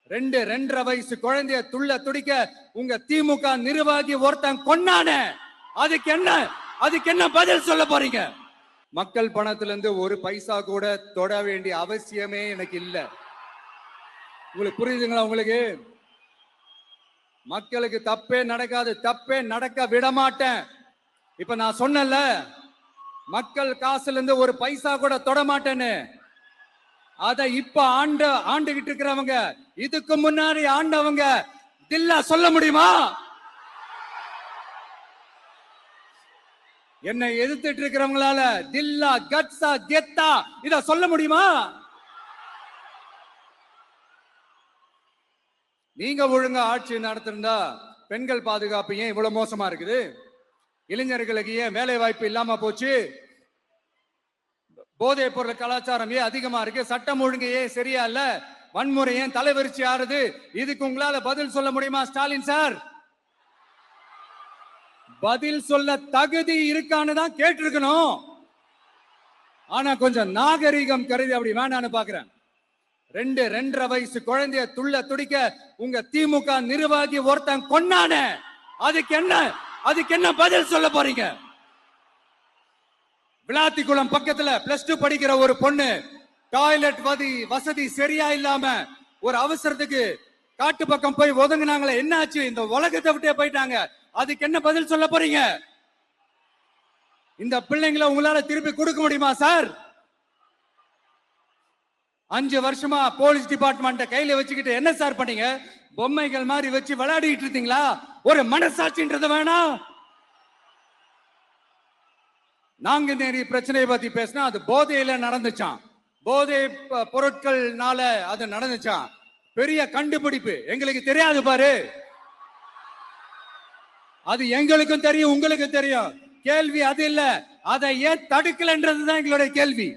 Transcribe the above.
2.5 வயசு குழந்தைய துள்ள துடிக்க உங்க திமுக நிர்வாகி ஒருத்தன் கொன்னானே, அதுக்கு என்ன பதில் சொல்ல போறீங்க? மக்கள் பணத்திலிருந்து ஒரு பைசா கூட தொட வேண்டிய அவசியமே எனக்கு இல்ல. உங்களுக்கு புரியுதுங்களா? உங்களுக்கு மக்களுக்கு தப்பே நடக்காது, தப்பே நடக்க விட மாட்டேன். இப்ப நான் சொன்னல, மக்கள் காசுல இருந்து ஒரு பைசா கூட தொட மாட்டேன்னு. அத இப்ப ஆண்டுகிட்டு இருக்கிறவங்க, இதுக்கு முன்னாடி ஆண்டவங்க தில்லா சொல்ல முடியுமா? என்னை எதிர்த்துட்டு இருக்கிறவங்களால தில்லா கட்ஸா கெத்தா இத சொல்ல முடியுமா? நீங்க ஒழுங்கா ஆட்சி நடத்திருந்தா பெண்கள் பாதுகாப்பு ஏன் இவ்வளவு மோசமா இருக்குது? இளைஞர்களுக்கு ஏன் வேலை வாய்ப்பு இல்லாம போச்சு? போதைப் பொருள் கலாச்சாரம் ஏன் அதிகமா இருக்கு? சட்டம் ஒழுங்கு ஏன் சரியா இல்ல? வன்முறை ஏன் தலைவரிச்சு ஆறுது? இதுக்கு உங்களால பதில் சொல்ல முடியுமா ஸ்டாலின் சார்? பதில் சொல்ல தகுதி இருக்கான்னு தான் கேட்டிருக்கணும். ஆனா கொஞ்சம் நாகரிகம் கருதி அப்படி வேணான்னு பாக்குறேன். 2.5 வயசு குழந்தைய துள்ள துடிக்க உங்க திமுக நிர்வாகி ஒருத்தன் கொன்னானே, அதுக்கு என்ன பதில் சொல்ல போறீங்க? விளாத்திக்குளம் பக்கத்துல +2 படிக்கிற ஒரு பொண்ணு டாய்லெட் வசதி சரியா இல்லாம ஒரு அவசரத்துக்கு காட்டு பக்கம் போய் ஒதுங்கினாங்களே, என்ன ஆச்சு? இந்த உலகத்தை விட்டே போயிட்டாங்க. அதுக்கு என்ன பதில் சொல்ல போறீங்க? இந்த பிள்ளைங்களை உங்களால திருப்பி கொடுக்க முடியுமா சார்? 5 வருஷமா போலீஸ் டிபார்ட்மெண்ட் கையில வச்சுக்கிட்டு என்ன சார் பண்ணீங்க? பொம்மைகள் மாதிரி வச்சு விளையாடிட்டு இருந்தீங்களா? ஒரு மனசாட்சின்றது வேணாம். நாங்குநேரி பிரச்சனையை பத்தி பேசினா அது போதையில நடந்துச்சான், போதை பொருட்கள்னால அது நடந்துச்சான். பெரிய கண்டுபிடிப்பு எங்களுக்கு தெரியாது பாரு. அது எங்களுக்கும் தெரியும், உங்களுக்கு தெரியும். கேள்வி அது இல்ல, அதை ஏன் தடுக்கலன்றதுதான் எங்களுடைய கேள்வி.